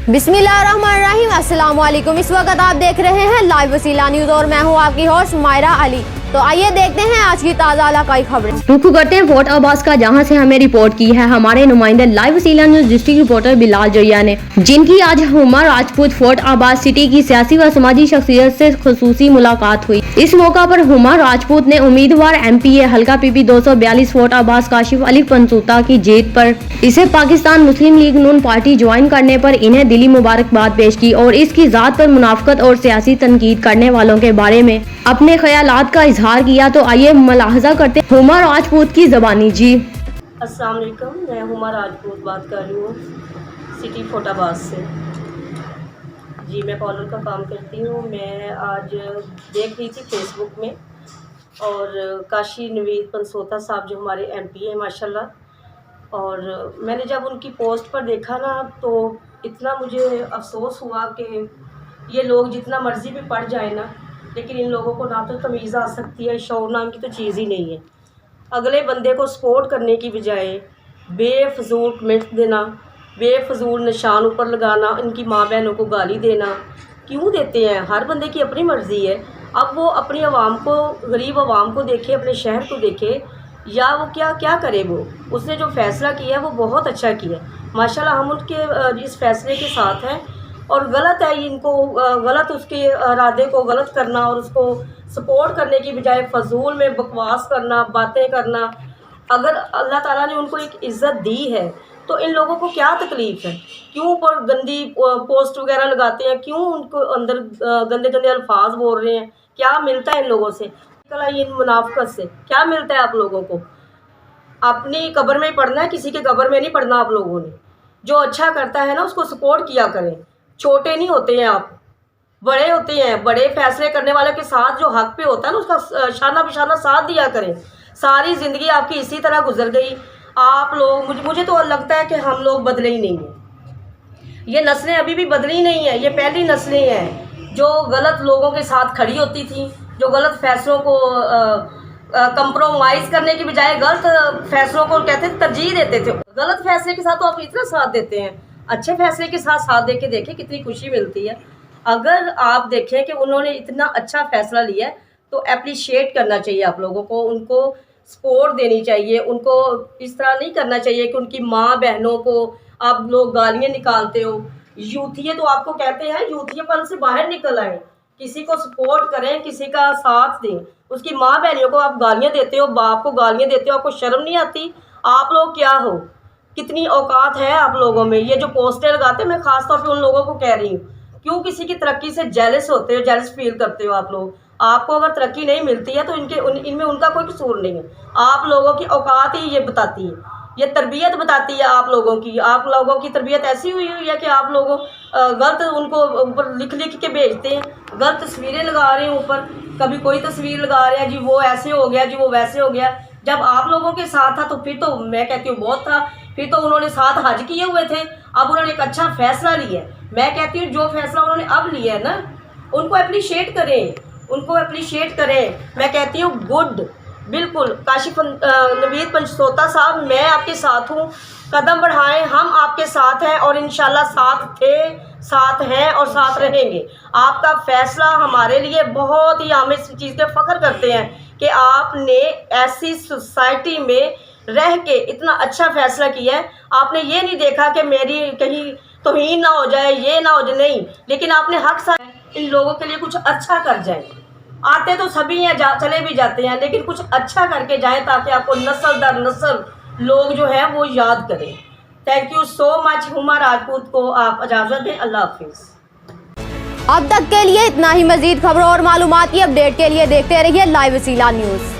बिस्मिल्लाहिर्रहमानिर्रहीम, अस्सलाम वालेकुम। इस वक्त आप देख रहे हैं लाइव वसीला न्यूज़ और मैं हूं आपकी होस्ट मायरा अली। तो आइए देखते हैं आज की ताज़ा इलाकाई खबरें। रुख करते हैं फोर्ट अब्बास का, जहां से हमें रिपोर्ट की है हमारे नुमाइंदे लाइव वसीला न्यूज़ डिस्ट्रिक्ट रिपोर्टर बिलाल जरिया ने, जिनकी आज हुमा राजपूत फोर्ट अब्बास सिटी की सियासी व समाजी शख्सियत से खुसूसी मुलाकात हुई। इस मौका पर हुमा राजपूत ने उम्मीदवार MPA हल्का PP 242 फोर्ट अब्बास काशिफ अली पंसूता की जीत पर इसे पाकिस्तान मुस्लिम लीग नून पार्टी ज्वाइन करने पर इन्हें दिली मुबारकबाद पेश की और इसकी जात पर मुनाफकत और सियासी तनकीद करने वालों के बारे में अपने ख्यालात का इजहार किया। तो आइए मुलाहजा करते हैं हुमा राजपूत की ज़बानी। जी अस्सलाम वालेकुम, मैं हुमा राजपूत बात कर रही हूँ सिटी फोर्ट अब्बास से। जी, मैं कॉलर का काम करती हूँ। मैं आज देख रही थी फेसबुक में और काशी नवीद पंसोता साहब जो हमारे MP हैं माशाल्लाह, और मैंने जब उनकी पोस्ट पर देखा ना तो इतना मुझे अफसोस हुआ कि ये लोग जितना मर्ज़ी भी पढ़ जाए ना, लेकिन इन लोगों को ना तो तमीज़ आ सकती है, शौर नाम की तो चीज़ ही नहीं है। अगले बंदे को सपोर्ट करने की बजाय बेफजूल कमेंट देना, बेफजूल निशान ऊपर लगाना, इनकी माँ बहनों को गाली देना क्यों देते हैं? हर बंदे की अपनी मर्ज़ी है। अब वो अपनी आवाम को, गरीब आवाम को देखे, अपने शहर को देखे, या वो क्या क्या करे। वो उसने जो फ़ैसला किया है वो बहुत अच्छा किया माशाल्लाह। हम उनके इस फैसले के साथ हैं और गलत है इनको गलत उसके इरादे को गलत करना और उसको सपोर्ट करने की बजाय फजूल में बकवास करना, बातें करना। अगर अल्लाह ताला ने उनको एक इज़्ज़त दी है तो इन लोगों को क्या तकलीफ़ है? क्यों पर गंदी पोस्ट वगैरह लगाते हैं? क्यों उनको अंदर गंदे गंदे अल्फाज बोल रहे हैं? क्या मिलता है इन लोगों से? इन मुनाफकत से क्या मिलता है आप लोगों को? अपनी कब्र में ही पढ़ना है, किसी के कब्र में नहीं पढ़ना आप लोगों ने। जो अच्छा करता है ना उसको सपोर्ट किया करें। छोटे नहीं होते हैं आप, बड़े होते हैं। बड़े फैसले करने वाले के साथ जो हक पे होता है ना उसका शाना बिशाना साथ दिया करें। सारी ज़िंदगी आपकी इसी तरह गुजर गई। आप लोग, मुझे तो लगता है कि हम लोग बदले ही नहीं हैं। ये नस्लें अभी भी बदली नहीं है। ये पहली नस्लें हैं जो गलत लोगों के साथ खड़ी होती थी, जो गलत फैसलों को कंप्रोमाइज़ करने की बजाय गलत फैसलों को कहते तरजीह देते थे। गलत फैसले के साथ तो आप इतना साथ देते हैं, अच्छे फैसले के साथ दे के देखें कितनी खुशी मिलती है। अगर आप देखें कि उन्होंने इतना अच्छा फ़ैसला लिया है तो अप्रिशिएट करना चाहिए आप लोगों को, उनको सपोर्ट देनी चाहिए। उनको इस तरह नहीं करना चाहिए कि उनकी माँ बहनों को आप लोग गालियाँ निकालते हो। यूथिये तो आपको कहते हैं, यूथियापन से बाहर निकल आए, किसी को सपोर्ट करें, किसी का साथ दें। उसकी माँ बहनों को आप गालियाँ देते हो, बाप को गालियाँ देते हो, आपको शर्म नहीं आती? आप लोग क्या हो? कितनी औकात है आप लोगों में? ये जो पोस्टर लगाते हैं, मैं ख़ास तौर पे उन लोगों को कह रही हूँ, क्यों किसी की तरक्की से जेलस होते हो, जेलस फील करते हो आप लोग? आपको अगर तरक्की नहीं मिलती है तो इनमें उनका कोई कसूर नहीं है। आप लोगों की औकात ही ये बताती है, ये तरबियत बताती है आप लोगों की। आप लोगों की तरबियत ऐसी हुई है कि आप लोगों गलत उनको ऊपर लिख लिख के भेजते हैं, गलत तस्वीरें लगा रहे हैं ऊपर। कभी कोई तस्वीर लगा रहे हैं जी वो ऐसे हो गया, जी वो वैसे हो गया। जब आप लोगों के साथ था तो फिर तो मैं कहती हूँ बहुत था, फिर तो उन्होंने साथ हज किए हुए थे। अब उन्होंने एक अच्छा फैसला लिया है। मैं कहती हूँ जो फैसला उन्होंने अब लिया है ना, उनको अप्रिशिएट करें, उनको अप्रिशिएट करें। मैं कहती हूँ गुड, बिल्कुल। काशिफ नवीद पंसोता साहब, मैं आपके साथ हूँ, कदम बढ़ाएं, हम आपके साथ हैं और इंशाल्लाह साथ थे, साथ हैं और साथ रहेंगे। आपका फ़ैसला हमारे लिए बहुत ही, हम इस चीज़ पे फ़ख्र करते हैं कि आपने ऐसी सोसाइटी में रह के इतना अच्छा फ़ैसला किया है। आपने ये नहीं देखा कि मेरी कहीं तौहीन ना हो जाए, ये ना हो जाए, नहीं, लेकिन आपने हक साथ इन लोगों के लिए कुछ अच्छा कर जाए। आते तो सभी हैं, चले भी जाते हैं, लेकिन कुछ अच्छा करके जाएं ताकि आपको नस्ल दर नस्ल लोग जो है वो याद करें। Thank you so much. Huma Rajput को आप इजाज़त दें। अल्लाह हाफिज़। अब तक के लिए इतना ही। मजीद खबरों और मालूमात की अपडेट के लिए देखते रहिए लाइव वसीला न्यूज़।